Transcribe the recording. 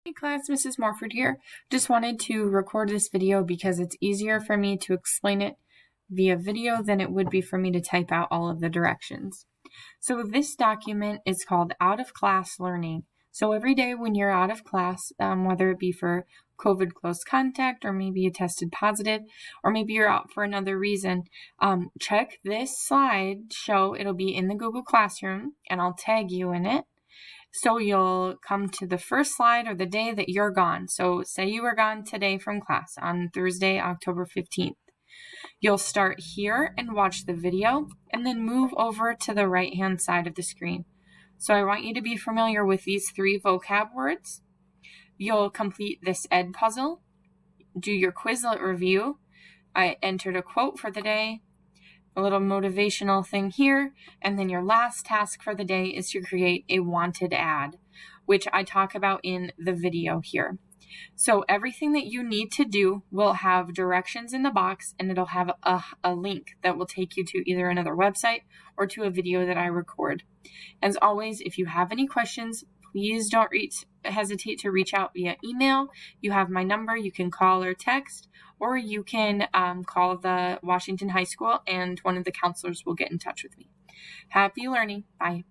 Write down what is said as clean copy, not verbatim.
Hey class, Mrs. Morford here. Just wanted to record this video because it's easier for me to explain it via video than it would be for me to type out all of the directions. So this document is called Out of Class Learning. So every day when you're out of class, whether it be for COVID close contact, or maybe you tested positive, or maybe you're out for another reason, check this slideshow. It'll be in the Google Classroom and I'll tag you in it. So you'll come to the first slide or the day that you're gone. So say you were gone today from class on Thursday, October 15th. You'll start here and watch the video and then move over to the right-hand side of the screen. So I want you to be familiar with these 3 vocab words. You'll complete this ed puzzle, do your Quizlet review. I entered a quote for the day, a little motivational thing here, and then your last task for the day is to create a wanted ad, which I talk about in the video here. So everything that you need to do will have directions in the box, and it'll have a link that will take you to either another website or to a video that I record. As always, if you have any questions, please don't hesitate to reach out via email. You have my number. You can call or text, or you can call the Washington High School and one of the counselors will get in touch with me. Happy learning. Bye.